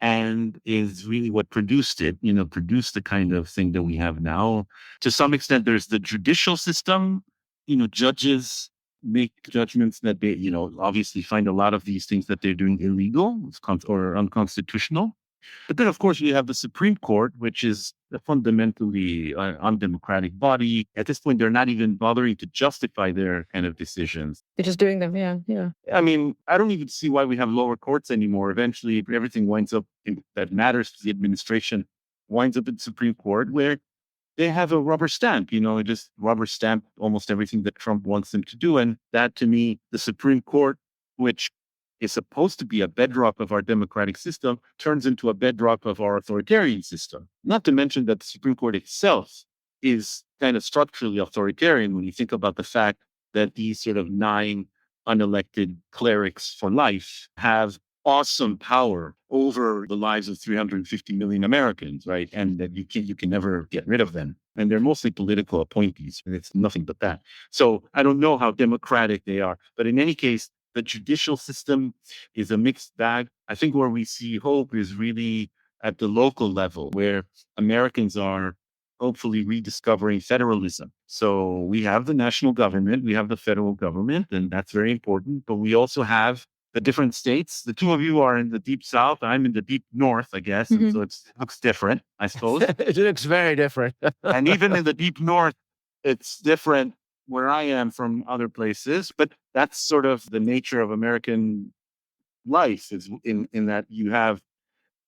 and is really what produced it, produced the kind of thing that we have now. To some extent, there's the judicial system, judges make judgments that they, obviously find a lot of these things that they're doing illegal or unconstitutional. But then, of course, we have the Supreme Court, which is a fundamentally undemocratic body. At this point, they're not even bothering to justify their kind of decisions. They're just doing them, yeah. I mean, I don't even see why we have lower courts anymore. Eventually, everything winds up that matters to the administration winds up in Supreme Court, where they have a rubber stamp, just rubber stamp almost everything that Trump wants them to do. And that, to me, the Supreme Court, which is supposed to be a bedrock of our democratic system, turns into a bedrock of our authoritarian system. Not to mention that the Supreme Court itself is kind of structurally authoritarian when you think about the fact that these sort of 9 unelected clerics for life have awesome power over the lives of 350 million Americans, right? And that you can never get rid of them. And they're mostly political appointees. And it's nothing but that. So I don't know how democratic they are. But in any case, the judicial system is a mixed bag. I think where we see hope is really at the local level, where Americans are hopefully rediscovering federalism. So we have the national government, we have the federal government, and that's very important. But we also have the different states. The two of you are in the deep south. I'm in the deep north, I guess. And so it looks different, I suppose. It looks very different. And even in the deep north, it's different where I am from other places. But that's sort of the nature of American life, is in that you have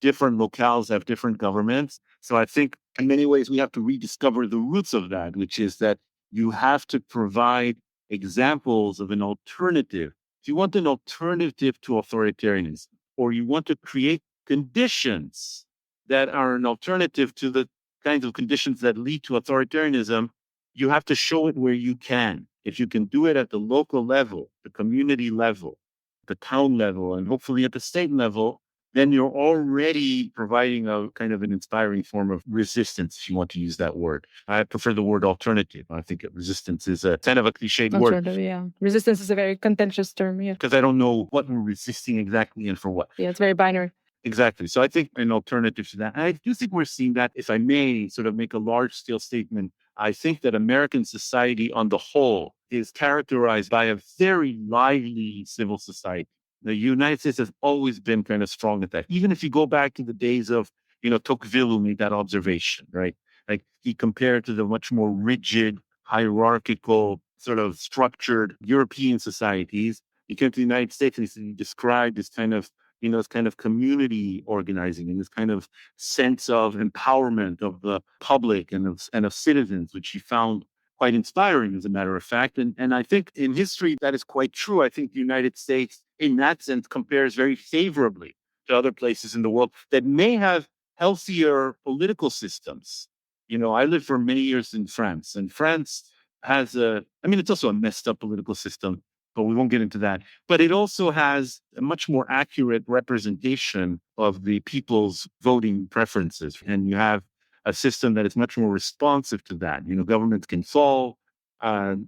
different locales, have different governments. So I think in many ways we have to rediscover the roots of that, which is that you have to provide examples of an alternative. If you want an alternative to authoritarianism, or you want to create conditions that are an alternative to the kinds of conditions that lead to authoritarianism, you have to show it where you can. If you can do it at the local level, the community level, the town level, and hopefully at the state level, then you're already providing a kind of an inspiring form of resistance, if you want to use that word. I prefer the word alternative. I think resistance is a kind of a cliched word. Yeah. Resistance is a very contentious term, yeah. Because I don't know what we're resisting exactly and for what. Yeah, it's very binary. Exactly. So I think an alternative to that, and I do think we're seeing that, if I may sort of make a large-scale statement, I think that American society on the whole is characterized by a very lively civil society. The United States has always been kind of strong at that. Even if you go back to the days of, Tocqueville, who made that observation, right? Like he compared to the much more rigid, hierarchical, sort of structured European societies. He came to the United States and he described this kind of, this kind of community organizing and this kind of sense of empowerment of the public and of citizens, which he found quite inspiring, as a matter of fact. And I think in history, that is quite true. I think the United States, in that sense, compares very favorably to other places in the world that may have healthier political systems. I lived for many years in France, and France has it's also a messed up political system, but we won't get into that. But it also has a much more accurate representation of the people's voting preferences. And you have a system that is much more responsive to that. Governments can fall.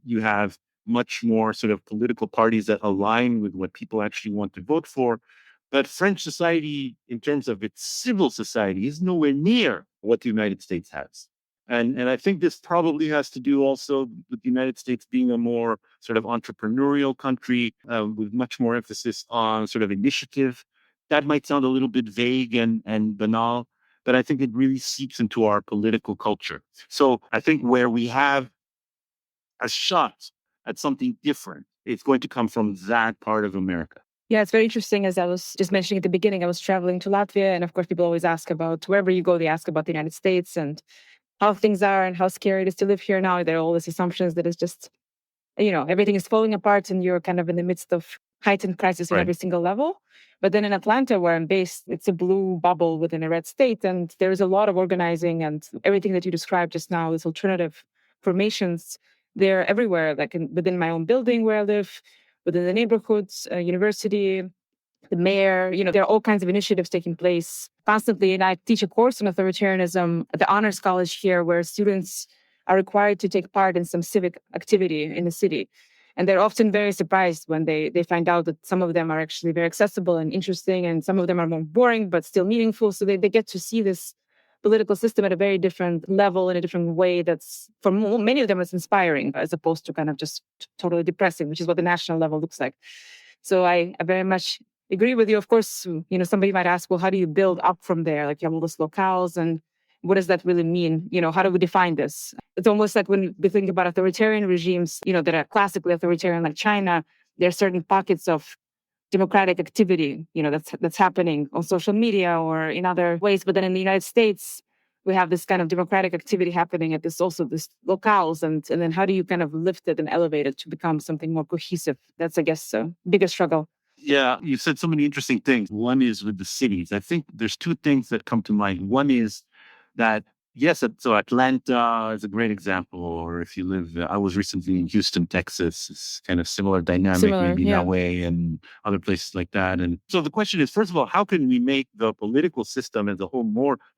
You have much more sort of political parties that align with what people actually want to vote for. But French society, in terms of its civil society, is nowhere near what the United States has. And I think this probably has to do also with the United States being a more sort of entrepreneurial country with much more emphasis on sort of initiative. That might sound a little bit vague and banal, but I think it really seeps into our political culture. So I think where we have a shot at something different, it's going to come from that part of America. Yeah, it's very interesting. As I was just mentioning at the beginning, I was traveling to Latvia. And of course, people always ask about, wherever you go, they ask about the United States and how things are and how scary it is to live here now. There are all these assumptions that it's just, everything is falling apart and you're kind of in the midst of heightened crisis in Right. every single level. But then in Atlanta, where I'm based, it's a blue bubble within a red state. And there's a lot of organizing, and everything that you described just now, these alternative formations, they're everywhere, like within my own building where I live, within the neighborhoods, university, the mayor, there are all kinds of initiatives taking place constantly. And I teach a course on authoritarianism at the honors college here, where students are required to take part in some civic activity in the city. And they're often very surprised when they find out that some of them are actually very accessible and interesting, and some of them are more boring, but still meaningful. So they get to see this political system at a very different level, in a different way that's, for many of them, it's inspiring, as opposed to kind of just totally depressing, which is what the national level looks like. So I very much agree with you. Of course, somebody might ask, well, how do you build up from there? Like, you have all these locales, and what does that really mean? How do we define this? It's almost like when we think about authoritarian regimes, that are classically authoritarian, like China, there are certain pockets of democratic activity, that's happening on social media or in other ways. But then in the United States, we have this kind of democratic activity happening at this locales. And then how do you kind of lift it and elevate it to become something more cohesive? That's, I guess, a bigger struggle. Yeah, you said so many interesting things. One is with the cities. I think there's two things that come to mind. One is that, yes, so Atlanta is a great example. Or if you live, I was recently in Houston, Texas. It's kind of similar dynamic, maybe yeah. that way, and other places like that. And so the question is, first of all, how can we make the political system as a whole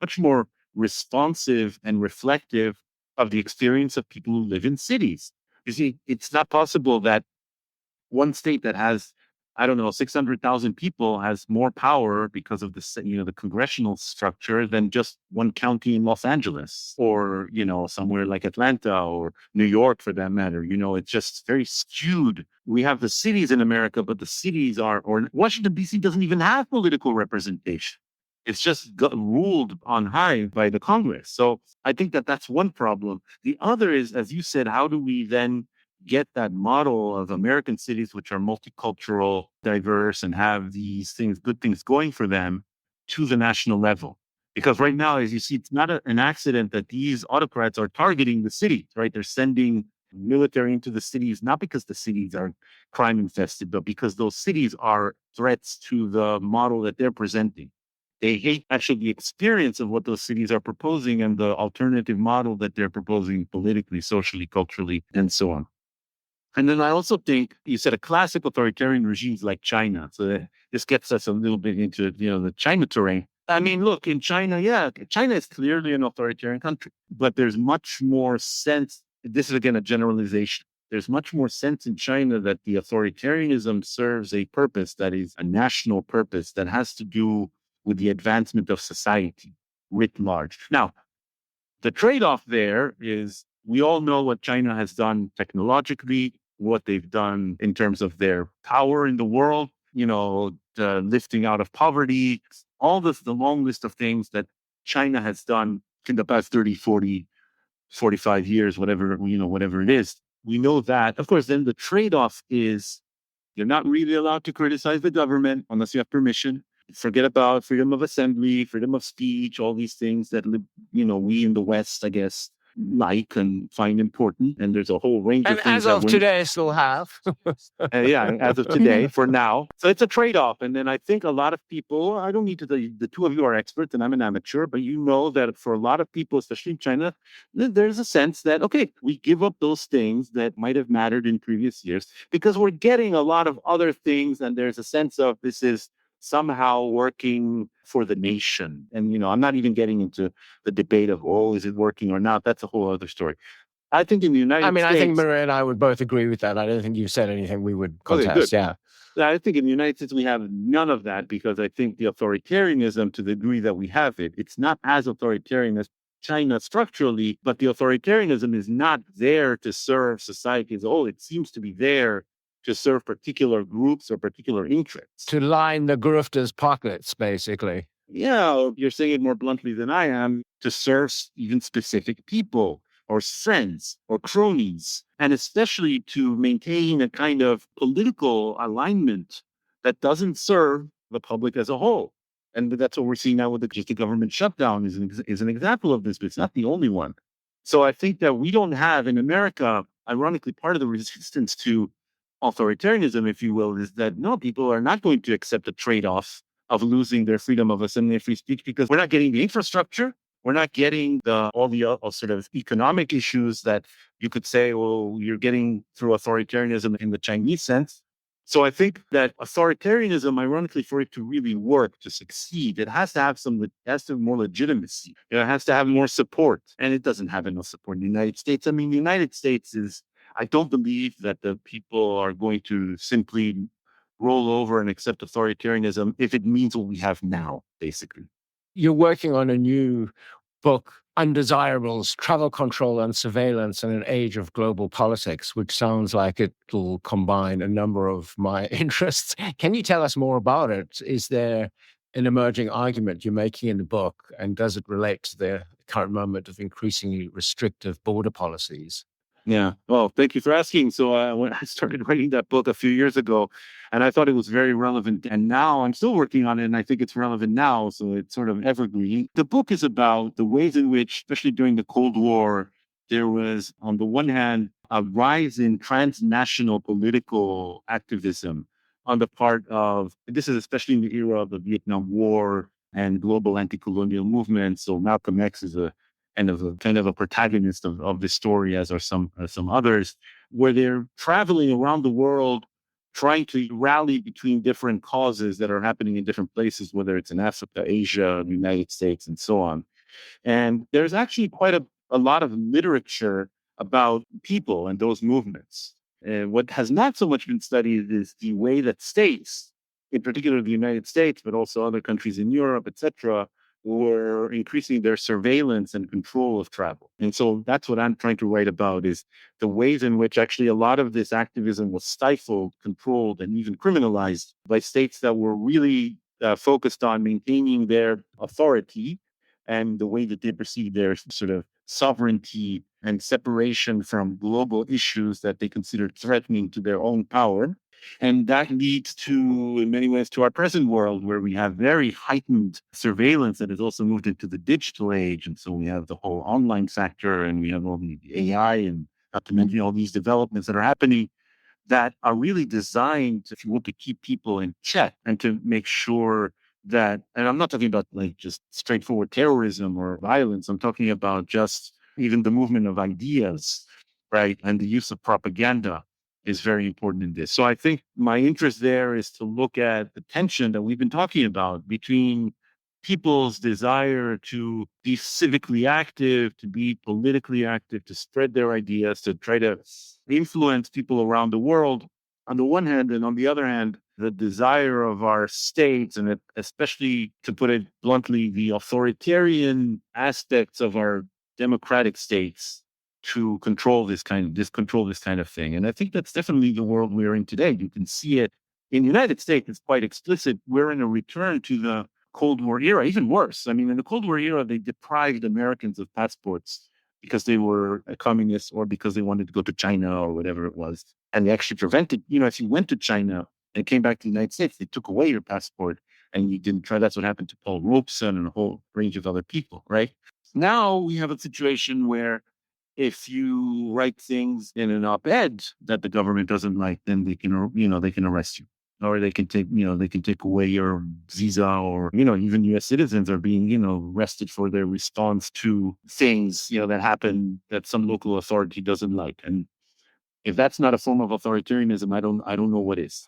much more responsive and reflective of the experience of people who live in cities? You see, it's not possible that one state that has, I don't know, 600,000 people has more power because of the congressional structure than just one county in Los Angeles or, somewhere like Atlanta or New York for that matter. It's just very skewed. We have the cities in America, but the cities or Washington, D.C. doesn't even have political representation. It's just ruled on high by the Congress. So I think that that's one problem. The other is, as you said, how do we then get that model of American cities, which are multicultural, diverse, and have these good things going for them, to the national level? Because right now, as you see, it's not an accident that these autocrats are targeting the cities, right? They're sending military into the cities, not because the cities are crime infested, but because those cities are threats to the model that they're presenting. They hate actually the experience of what those cities are proposing and the alternative model that they're proposing politically, socially, culturally, and so on. And then I also think you said a classic authoritarian regimes like China. So this gets us a little bit into, the China terrain. I mean, look, in China, China is clearly an authoritarian country, but there's much more sense. This is, again, a generalization. There's much more sense in China that the authoritarianism serves a purpose that is a national purpose that has to do with the advancement of society writ large. Now, the trade-off there is we all know what China has done technologically, what they've done in terms of their power in the world, the lifting out of poverty, all this, the long list of things that China has done in the past 30, 40, 45 years, whatever it is. We know that. Of course, then the trade-off is you're not really allowed to criticize the government unless you have permission. Forget about freedom of assembly, freedom of speech, all these things that, we in the West, I guess, like and find important. And there's a whole range of And things. as of today, still have. As of today, for now. So it's a trade-off. And then I think a lot of people, I don't need to, the two of you are experts and I'm an amateur, but that for a lot of people, especially in China, there's a sense that, okay, we give up those things that might have mattered in previous years because we're getting a lot of other things. And there's a sense of this is somehow working for the nation. And, I'm not even getting into the debate of, is it working or not? That's a whole other story. I think in the United States... I think Maria and I would both agree with that. I don't think you said anything we would contest. Okay, I think in the United States, we have none of that because I think the authoritarianism, to the degree that we have it, it's not as authoritarian as China structurally, but the authoritarianism is not there to serve society as a whole. It seems to be there to serve particular groups or particular interests. To line the grifters' pockets, basically. Yeah, you're saying it more bluntly than I am, to serve even specific people or friends or cronies, and especially to maintain a kind of political alignment that doesn't serve the public as a whole. And that's what we're seeing now with the government shutdown is an example of this, but it's not the only one. So I think that we don't have in America, ironically, part of the resistance to authoritarianism, if you will, is that no, people are not going to accept the trade-off of losing their freedom of assembly and free speech because we're not getting the infrastructure. We're not getting all the sort of economic issues that you could say, well, you're getting through authoritarianism in the Chinese sense. So I think that authoritarianism, ironically, for it to really work, to succeed, it has to have it has to have more legitimacy. It has to have more support. And it doesn't have enough support in the United States. I mean, the United States I don't believe that the people are going to simply roll over and accept authoritarianism if it means what we have now, basically. You're working on a new book, Undesirables, Travel Control and Surveillance in an Age of Global Politics, which sounds like it'll combine a number of my interests. Can you tell us more about it? Is there an emerging argument you're making in the book, and does it relate to the current moment of increasingly restrictive border policies? Yeah. Well, thank you for asking. So when I started writing that book a few years ago, and I thought it was very relevant, and now I'm still working on it, and I think it's relevant now. So it's sort of evergreen. The book is about the ways in which, especially during the Cold War, there was, on the one hand, a rise in transnational political activism on the part of, this is especially in the era of the Vietnam War and global anti-colonial movements. So Malcolm X is a kind of a protagonist of this story, as are some others, where they're traveling around the world trying to rally between different causes that are happening in different places, whether it's in Africa, Asia, the United States, and so on. And there's actually quite a lot of literature about people and those movements. And what has not so much been studied is the way that states, in particular the United States, but also other countries in Europe, etc., were increasing their surveillance and control of travel. And so that's what I'm trying to write about, is the ways in which actually a lot of this activism was stifled, controlled, and even criminalized by states that were really focused on maintaining their authority and the way that they perceive their sort of sovereignty and separation from global issues that they considered threatening to their own power. And that leads to, in many ways, to our present world, where we have very heightened surveillance that has also moved into the digital age. And so we have the whole online factor, and we have all the AI, and not to mention all these developments that are happening that are really designed, if you want, to keep people in check and to make sure that, and I'm not talking about like just straightforward terrorism or violence. I'm talking about just even the movement of ideas, right? And the use of propaganda is very important in this. So I think my interest there is to look at the tension that we've been talking about between people's desire to be civically active, to be politically active, to spread their ideas, to try to influence people around the world on the one hand, and on the other hand, the desire of our states, and especially, to put it bluntly, the authoritarian aspects of our democratic states to control this kind of thing. And I think that's definitely the world we're in today. You can see it in the United States. It's quite explicit. We're in a return to the Cold War era, even worse. I mean, in the Cold War era, they deprived Americans of passports because they were a communist or because they wanted to go to China or whatever it was. And they actually prevented, if you went to China and came back to the United States, they took away your passport and you didn't try. That's what happened to Paul Robeson and a whole range of other people, right? Now we have a situation where if you write things in an op-ed that the government doesn't like, then they can arrest you, or they can take away your visa, or even U.S. citizens are being arrested for their response to things that happen that some local authority doesn't like. And if that's not a form of authoritarianism, I don't know what is.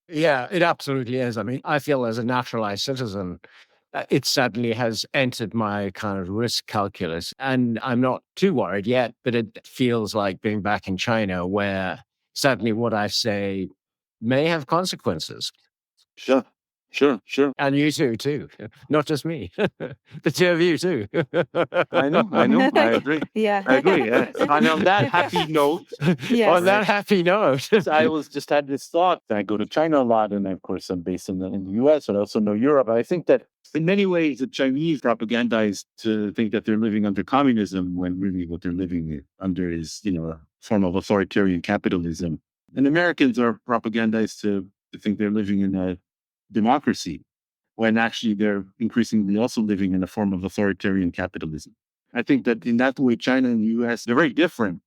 Yeah, it absolutely is. I mean, I feel as a naturalized citizen, it certainly has entered my kind of risk calculus. And I'm not too worried yet, but it feels like being back in China, where certainly what I say may have consequences. Sure. And you too. Not just me. The two of you too. I know. I agree. Yeah. I agree. And on that happy note, Yes. On that happy note, I just had this thought. I go to China a lot, and of course I'm based in the US, but I also know Europe. I think that in many ways the Chinese propagandize to think that they're living under communism, when really what they're living under is a form of authoritarian capitalism. And Americans are propagandized to think they're living in a democracy, when actually they're increasingly also living in a form of authoritarian capitalism. I think that in that way, China and the US, they're very different,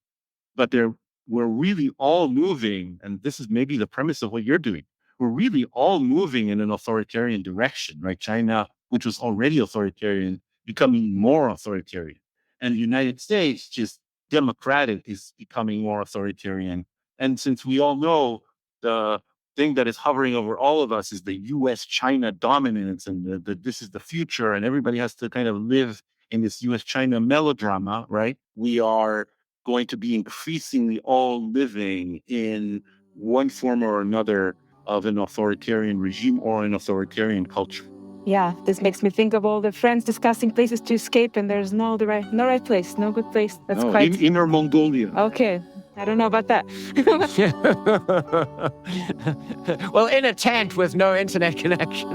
but they're we're really all moving, and this is maybe the premise of what you're doing. We're really all moving in an authoritarian direction, right? China, which was already authoritarian, becoming more authoritarian. And the United States, just democratic, is becoming more authoritarian. And since we all know the thing that is hovering over all of us is the US-China dominance, and this is the future, and everybody has to kind of live in this US-China melodrama, right? We are going to be increasingly all living in one form or another of an authoritarian regime or an authoritarian culture. Yeah, this makes me think of all the friends discussing places to escape, and there's no right place, no good place. That's quite Inner Mongolia. Okay. I don't know about that. Well, in a tent with no internet connection.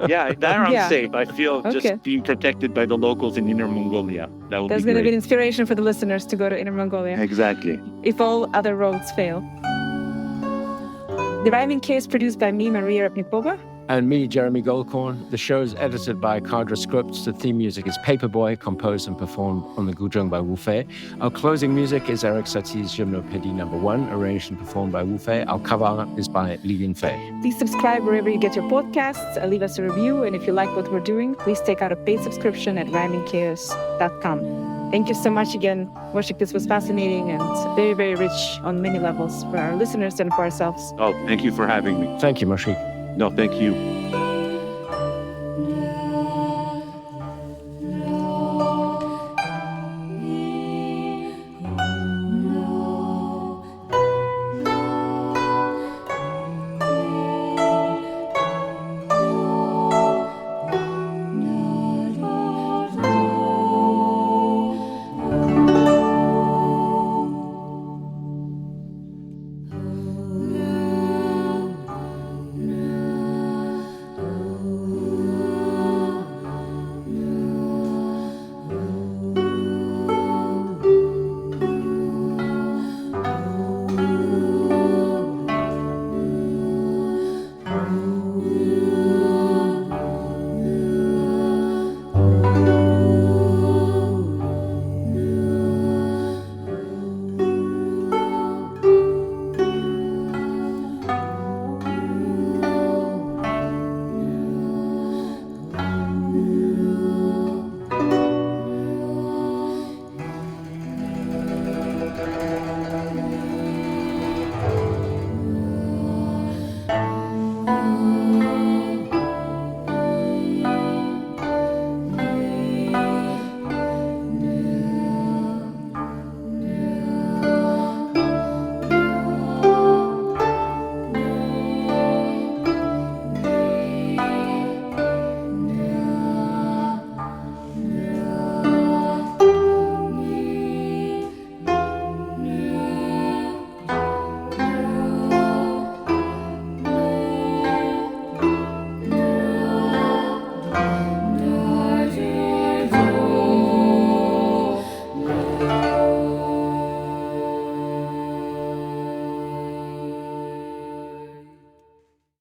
Yeah, there I'm Yeah. safe. I feel Okay. just being protected by the locals in Inner Mongolia. That would That's be going to be great. an inspiration for the listeners to go to Inner Mongolia Exactly. if all other roads fail. The Rhyming K is produced by me, Maria Repnikova. And me, Jeremy Goldkorn. The show is edited by Cadre Scripts. The theme music is Paperboy, composed and performed on the guzheng by Wu Fei. Our closing music is Eric Satie's Gymno Pedi No. 1, arranged and performed by Wu Fei. Our cover art is by Li Lin Fei. Please subscribe wherever you get your podcasts. Leave us a review. And if you like what we're doing, please take out a paid subscription at rhymingchaos.com. Thank you so much again, Moshik. This was fascinating and very, very rich on many levels for our listeners and for ourselves. Oh, thank you for having me. Thank you, Moshik. No, thank you.